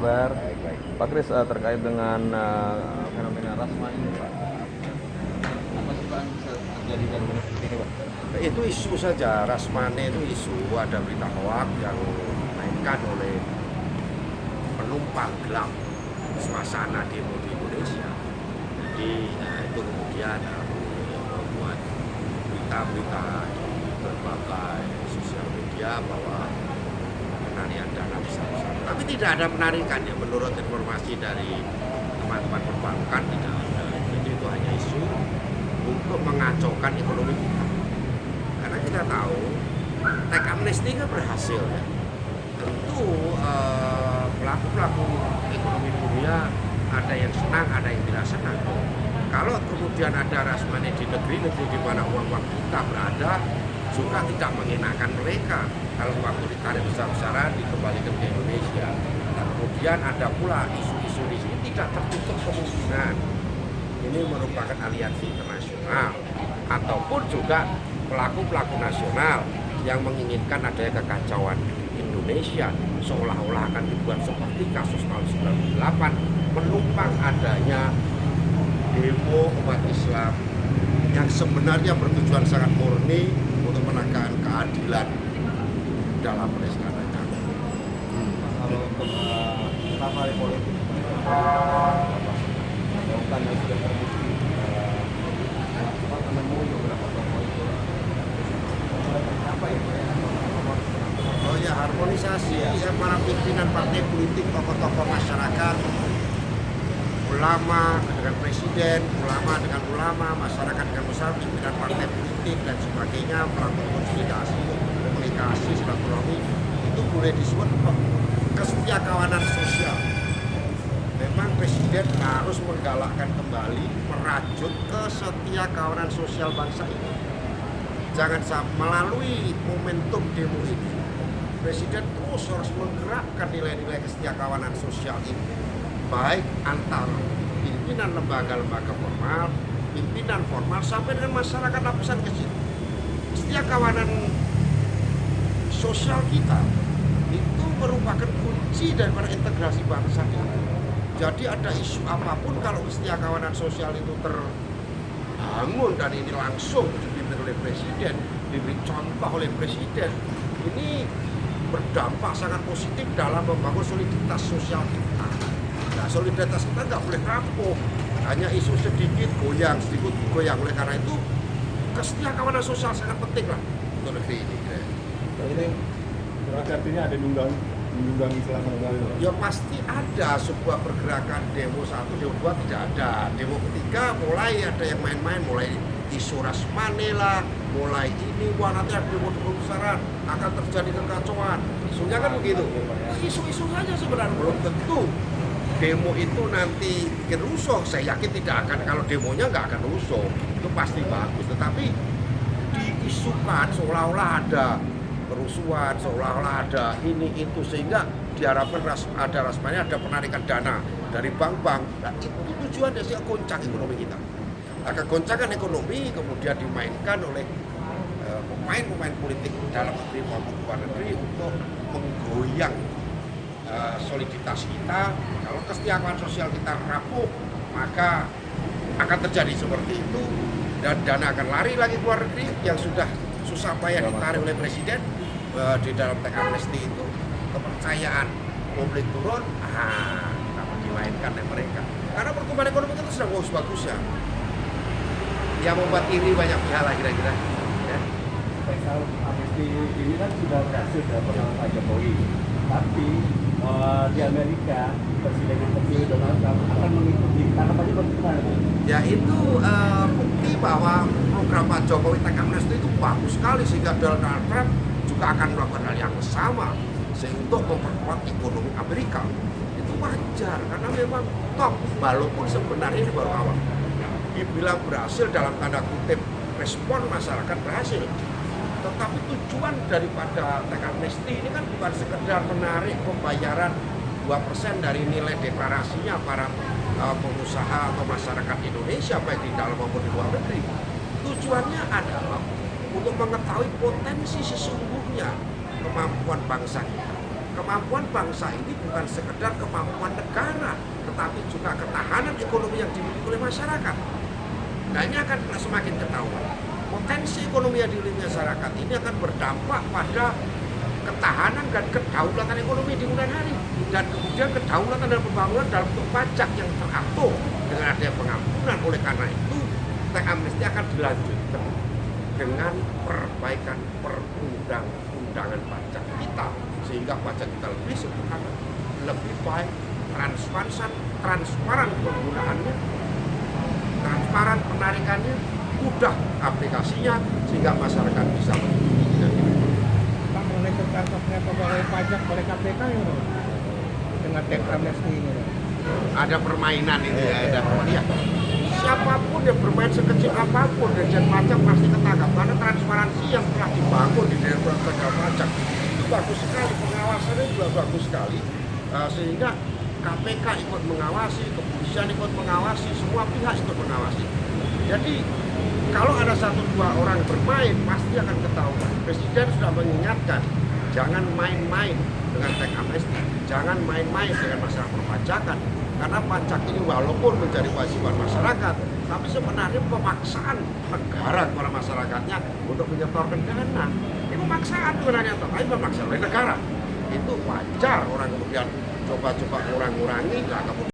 Kabar. Baik, baik. Pak Kris, terkait dengan fenomena Rasma ini, Pak. Apa sih Pak yang bisa terjadi dari ini, Pak? Itu isu saja, Rasmane itu isu, ada berita hoak yang dimainkan oleh penumpang gelap suasana demo di Indonesia. Jadi itu kemudian membuat berita-berita di berbagai sosial media bahwa penarikan dana besar-besar. Tapi tidak ada penarikan ya, menurut informasi dari teman-teman perbankan tidak ada. Jadi itu hanya isu untuk mengacaukan ekonomi kita. Karena kita tahu teks amnesti kan berhasil ya. Tentu pelaku-pelaku ekonomi dunia ada yang senang, ada yang tidak senang. Kalau kemudian ada Rasmane di negeri-negeri di mana uang-uang kita berada, juga tidak mengenakan mereka kalau waktu ditarik besar-besaran dikembalikan ke Indonesia. Dan kemudian ada pula isu-isu di sini tidak tertutup kemungkinan ini merupakan aliansi internasional ataupun juga pelaku-pelaku nasional yang menginginkan adanya kekacauan Indonesia, seolah-olah akan dibuat seperti kasus tahun 98 menumpang adanya demo umat Islam yang sebenarnya bertujuan sangat murni untuk menegakkan keadilan dalam penistaan agama. Kalau untuk safari politik, bukan yang sudah terbukti menemui beberapa tokoh itu apa ya Pak? Oh ya, harmonisasi ya, para pimpinan partai politik, tokoh-tokoh masyarakat, ulama dengan presiden, ulama dengan ulama, masyarakat dengan usaha, pimpinan partai politik dan sebagainya, melakukan konsolidasi, komunikasi, silaturahmi, itu boleh disebut kesetiakawanan sosial. Memang presiden harus menggalakkan kembali, merajut kesetiakawanan sosial bangsa ini. Jangan sampai melalui momentum demo ini, presiden terus harus menggerakkan nilai-nilai kesetiakawanan sosial ini, baik antara pimpinan lembaga-lembaga formal, pimpinan formal, sampai dengan masyarakat lapisan kecil. Kesetiakawanan sosial kita itu merupakan kunci daripada integrasi bangsa ini. Jadi ada isu apapun, kalau kesetiakawanan sosial itu terbangun dan ini langsung dipimpin oleh presiden, diberi contoh oleh presiden, ini berdampak sangat positif dalam membangun soliditas sosial kita. Nah, soliditas kita nggak boleh rapuh, hanya isu sedikit goyang, sedikit goyang. Oleh karena itu, kesetiakawanan sosial sangat penting lah untuk negeri ini. Ini berarti artinya ada diundang selama Ya pasti ada sebuah pergerakan demo 1, demo 2 tidak ada. Demo ketiga mulai ada yang main-main, mulai isu Rasmane lah, mulai ini, wah nanti ada demo-demo besaran, akan terjadi kekacauan. Isunya kan begitu. Isu-isu saja sebenarnya, belum tentu demo itu nanti bikin rusuh. Saya yakin tidak akan, kalau demonya nggak akan rusuh, itu pasti bagus. Tetapi diisukan seolah-olah ada kerusuhan, seolah-olah ada ini itu, sehingga diharapkan ada Rasmane, ada penarikan dana dari bank-bank. Nah, itu tujuannya sih goncang ekonomi kita. Nah, kegoncangan ekonomi kemudian dimainkan oleh pemain-pemain politik dalam negeri maupun luar negeri untuk menggoyang soliditas kita. Kalau kesetiakawanan sosial kita rapuh, maka akan terjadi seperti itu, dan dana akan lari lagi ke luar negeri yang sudah susah payah ditarik oleh presiden di dalam teks amnesti itu. Kepercayaan publik turun, kita dimainkan oleh mereka. Karena pertumbuhan ekonomi kita sedang bagus-bagusnya. Yang membuat iri banyak pihak lah kira-kira. Ya. teks amnesti ini kan sudah berhasil dilakukan oleh Pak Jokowi, tapi di Amerika Presiden yang terpilih Donald Trump akan mengikuti. Tanggapannya bagaimana? Ya itu bukti bahwa program Pak Jokowi teks amnesti itu bagus sekali, sehingga Donald Trump juga akan melakukan hal yang sama untuk memperkuat ekonomi Amerika. Itu wajar karena memang top, walaupun sebenarnya ini baru awal. Dibilang berhasil dalam tanda kutip, respon masyarakat berhasil. Tetapi tujuan daripada teks amnesti ini kan bukan sekedar menarik pembayaran 2% dari nilai deklarasinya para pengusaha atau masyarakat Indonesia baik di dalam maupun di luar negeri. Tujuannya adalah untuk mengetahui potensi sesungguhnya kemampuan bangsa kita, kemampuan bangsa ini bukan sekedar kemampuan negara, tetapi juga ketahanan ekonomi yang dimiliki oleh masyarakat. Nah ini akan semakin ketahuan. Potensi ekonomi yang dimiliki masyarakat ini akan berdampak pada ketahanan dan kedaulatan ekonomi di kemudian hari. Dan kemudian kedaulatan dan pembangunan dalam bentuk pajak yang teratur dengan adanya pengampunan. Oleh karena itu, teks amnesti akan dilanjutkan dengan perbaikan perundang-undangan pajak kita, sehingga pajak kita lebih sederhana, lebih baik, transparan penggunaannya, transparan penarikannya, mudah aplikasinya, sehingga masyarakat bisa mengikuti dengan ini. Pak, mengenai tertangkapnya pegawai pajak oleh KPK ya, Bang? Dengan teks amnesti ini, Bang? Ada permainan ini ya, ada ya. Siapapun yang bermain sekecil apapun Dirjen Pajak pasti ketangkap, karena transparansi yang telah dibangun di Dirjen Pajak itu bagus sekali, pengawasannya juga bagus sekali, sehingga KPK ikut mengawasi, kepolisian ikut mengawasi, semua pihak ikut mengawasi. Jadi kalau ada 1-2 orang bermain pasti akan ketahuan. Presiden sudah mengingatkan, jangan main-main dengan teks amnesti, jangan main-main dengan masalah perpajakan. Karena pajak ini walaupun menjadi kewajiban masyarakat, tapi sebenarnya pemaksaan negara kepada masyarakatnya untuk menyetorkan dana. Ini pemaksaan sebenarnya, tapi pemaksaan oleh negara. Itu wajar orang kemudian coba-coba kurang-kurangi, kemudian